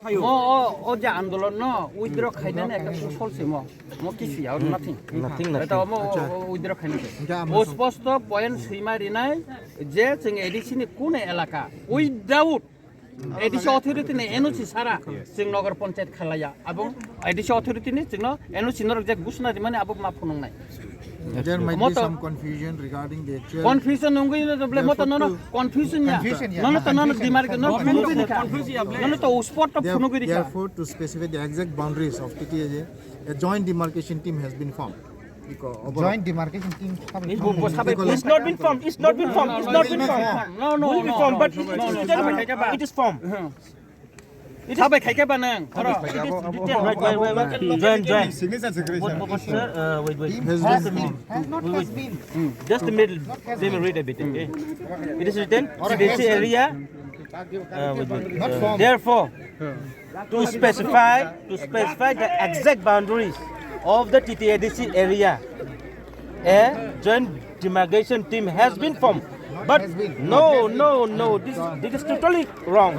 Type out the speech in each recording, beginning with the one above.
O যে আন্দোলন ন উইথড্র খাইনে না একটা চলছে মো কিছু আর নাথিং এটা মো উইথড্র খাইনে ও স্পষ্ট পয়েন্ট সীমারিনাই যে जों এডিসিনি কোন এলাকা উইদাউট এডিসি অথরিটিনি এনওসি সারা जों নগর পঞ্চায়েত খালায়া এবং এডিসি অথরিটিনি जोंनो এনওসি নরক যে ঘোষণা দিমানে আবক মা ফনংনাই There might be some confusion regarding the actual confusion nunggu ini to blame moto nono confusion ya nono dimar ke nono nunggu ni nono to spot to nunggu ni therefore to specify the exact boundaries of TTAJ a joint demarcation team has been formed joint demarcation team it's not been formed it's not been formed it's not been formed no will be formed but it is formed Sabai khai ke banang khara join signature secretary wait has been just a minute let me read a bit okay it is written TTAJ area therefore to specify the exact boundaries of the TTADC area a joint demarcation team has been formed but no this is totally wrong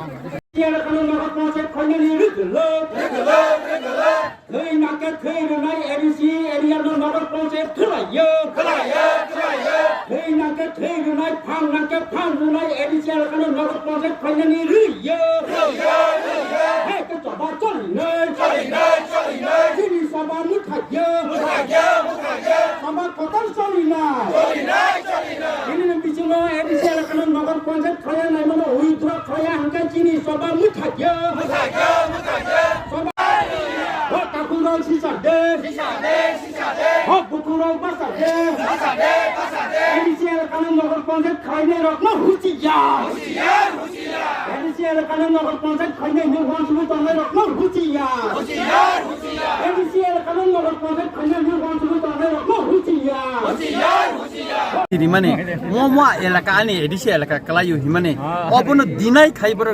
Himane mo elaka ani edisi elaka kalayu himane obono dinai khaibar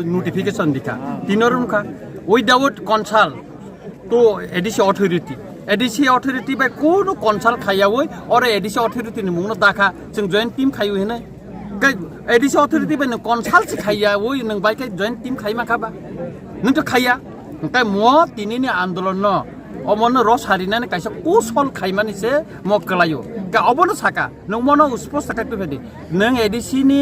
notification dikha tinorum kha without consult to edisi authority by kono consult khayawoi or edisi authority ni mungno dakha जों joint team khayu hene edisi authority by consult khayawoi nang bai kai joint team khai makaba nung to khaya kai mo tinini andolon no অমন রস হারিনানে কাইসা কোসল খাইমানিছে মকলায়ো কা অবন সাকা নং মন স্পষ্ট সাকাইতে ফেদি নং এডিসিনি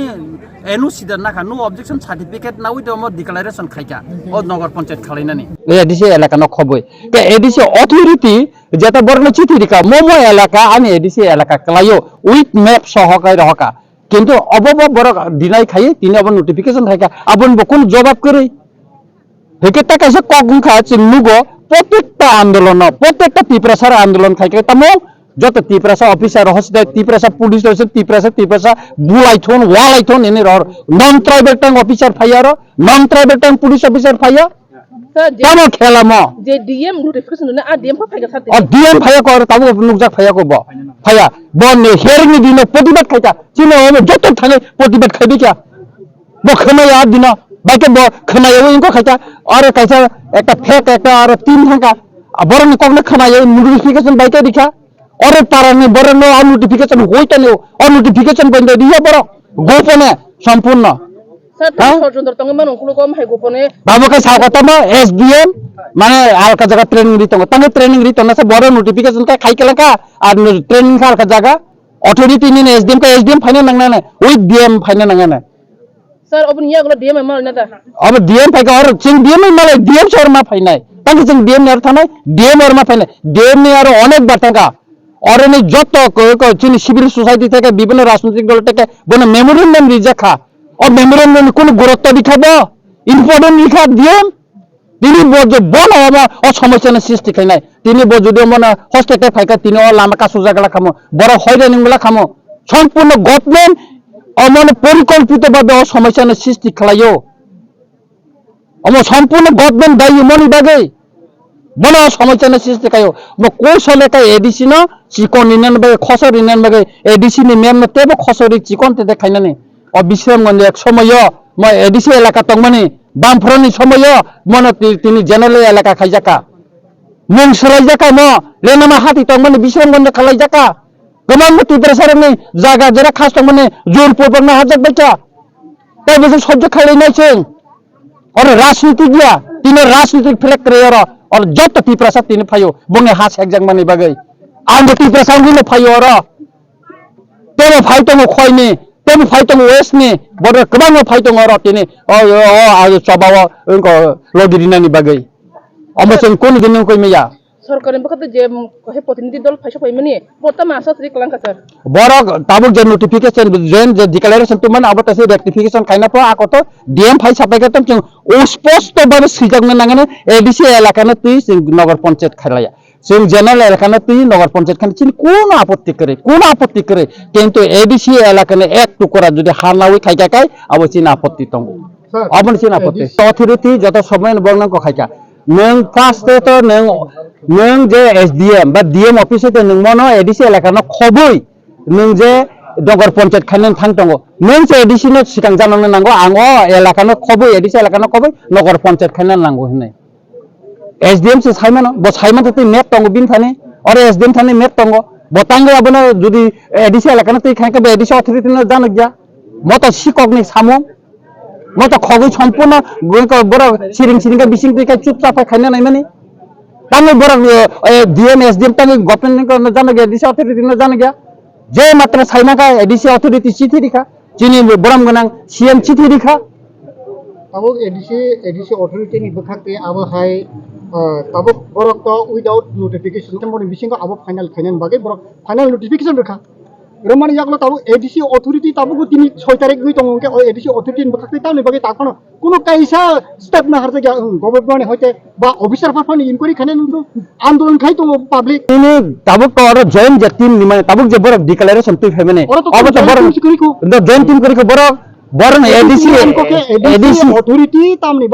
এনওসি দা নাখা নো অবজেকশন সার্টিফিকেট না উইথ মো ডিক্লারেশন খাইকা ও নগর পঞ্চায়েত খালাইনানি এডিসি এলাকা ন খবই কা এডিসি অথরিটি যেটা বর্ণ চিঠি দিকা মোমো এলাকা আমি এডিসি এলাকা ক্লায়ো উইথ ম্যাপ সহকায় রহকা কিন্তু অবব বড় দিনাই খাই তিনি অবন নোটিফিকেশন খাইকা আবন কোন জবাব করে হেকে তা কাইসা কগুন খা চিনুগো প্রত্যেকটা আন্দোলন প্রত্যেকটা তীব্রসার আন্দোলন খাইকে তামো যত তীব্রসা অফিসার হসতে তীব্রসা পুলিশ হসতে তীব্রসা বুলাইথন ওয়ালাইথন এনে রর নন ট্রাইবেল টাং অফিসার ফাইয়ার নন ট্রাইবেল টাং পুলিশ অফিসার ফাইয়া তামো খেলামো যে ডিএম নোটিফিকেশন না আর ডিএম ফাইয়া সাথে ডিএম ফাইয়া কর তামো নুকজাক ফাইয়া কব ফাইয়া বন হিয়ারিং নি দিন প্রতিবাদ খাইতা চিনো যত থাকে প্রতিবাদ খাইবি কিয়া বখমা আর দিন বাইকে খমায়ও ইনকো খাইতা আর কাইসা একটা ফেক একটা আর তিন থাকা বরং কখনো খমায় নোটিফিকেশন বাইকে দিখা আর পারানি বরং আর নোটিফিকেশন হইতানো আর নোটিফিকেশন বন্ধ দিয়া বড় গোপনে সম্পূর্ণ স্যার সরজন্দর তঙ্গ মান কোন কম হাই গোপনে বাবুকে স্বাগতম এসডিএম মানে আলকা জায়গা ট্রেনিং দিত তাঙ্গে ট্রেনিং দিত না সে বড় নোটিফিকেশন কা খাইকেলাকা আর ট্রেনিং কা আলকা জায়গা অথরিটি নি এসডিএম ফাইনা নাংনা উইথ ডিএম ফাইনা নাংনা Sir, open ya kalau DM mal nada. अब DM फाइका और चिंग DM mal DM शर्मा फाइना ताकि चिंग DM ने अर्थ ना DM और मा फाइना DM ने यार अनेक बात का और ने যত চিনি সিভিল সোসাইটি থেকে বিভিন্ন রাজনৈতিক দল থেকে বনে মেমোরেন্ডাম রিজেক্ট और মেমোরেন্ডাম কোন গুরুত্ব দেখাবো ইম্পর্টেন্ট লিখা DM তিনি বজে বন ও সমস্যা না সৃষ্টি খাইনাই তিনি যদি মনে হস্টেটে ফাইকা তিনি লামা কাসু জায়গা খামো বড় হয়রানিগুলা খামো সম্পূর্ণ গভর্নমেন্ট অমন পরিকল্পিতভাবে সমস্যা সৃষ্টি খালাইও অম সম্পূর্ণ গভর্নমেন্ট দায়ী মনি বাগে বড় সমস্যা সৃষ্টি খাইও কৌশলে কাই এডিসি ন চিকন ইনান বাগে খসর ইনান বাগে এডিসি নি মেম তেবো খসরি চিকন তে খাইনানি ও বিশ্রামগঞ্জ এক সময় ম এডিসি এলাকা তংমানি বামফ্রনি সময় মন তিনি জেনারেল এলাকা খাইজাকা মুং সরাই জাকা ম লেনামা হাতি তংমানি বিশ্রামগঞ্জ খালাই জাকা Keman mesti bersarang ni jaga jarak khas tang mane jor pur na hajak baca. Tapi besok sojak kali ni ceng. Orang राजनीतिज्ञ tino राजनीतिक फ्लेक रेयर और जत ती प्रसाद तिन फायो बंगे हास एक्जाम माने बागै आंबो ती प्रसाद गुलो फायो र तेबो फाइटो मो खयनि तेबो फाइटो मो वेस्टनि बड गोबां फाइटो र तिनि आज सबाव अंको लगिरिनानि बागै अमसं कोन दिन कोइ मेया सरकारनि पक्षते जे कहे प्रतिनिधि दल फाइसा फैमानि बता मासा स्रि कलांका सर बरक ताबुक जे नोटिफिकेशन जेन जे डिक्लेरेशन तुमन अब तसे रेक्टिफिकेशन खाइना प आको तो डीएम फाइ सापाइका तम जों स्पष्ट भाबे सिजागनो नांगने एडीसी एलाकानो तुइ नगर पंचायत खालाया जों जनरल एलाकानो तुइ नगर पंचायत खान चिन कोन आपत्ति करे किंतु एडीसी एलाकानो एक टुकरा जदि हारनावै खाइकाकाय अब चिन आपत्ति दं अब चिन आपत्ति अथॉरिटी जत समय बर्णन को खाइका नों फार्स्ट तो नों जे एसडीएम बा डीएम ऑफिस तो नों मनो एडीसी एलाकानो खबै नों जे नगर पंचायत खानन थांतंगो नों जे एडीसी नो सिगां जानांनो नांगौ आं एलाकानो खबै एडीसी एलाकानो खबै नगर पंचायत खानन नांगौ होननाय एसडीएम से साइमानो ब साइमान तो मेप तंगो बिन थाने और एसडीएम थाने मेप तंगो बतांगो आबनो जदि एडीसी एलाकानो तै खायका एडीसी अथॉरिटी न जानो गया मत सिककनि सामो मत खगै सम्पूर्ण गयको बर सिरिंका बिसिं तै चुपचाप खायना नाय माने तांगो बर डीएम एसडीएम तांगो गवर्नमेंट न जानो गया एडीसी अथॉरिटी न जानो गया जे मात्र साइना का एडीसी अथॉरिटी चिठी दिखा चिनि बरम गनां सीएम चिठी दिखा अब एडीसी अथॉरिटी नि बखाते अब हाय अब बरक तो विदाउट नोटिफिकेशन तमोनि बिसिंग अब फाइनल खाइनान बागे बरक फाइनल नोटिफिकेशन रखा रमानि यागलो ताबो एडीसी अथॉरिटी ताबो तिनि 6 तारिख गई दङ के एडीसी अथॉरिटी बखाते तानि बागे ताखनो कोनो काइसा स्टेप ना हरते गवर्नमेंट होते बा ऑफिसर फाफानि इनक्वायरी खाने नुदो आंदोलन खाइ तो public ini tabuk to oro join je team ni mane tabuk je borok declaration tu femene abo to borok join team kori ko borok ADC authority तामनि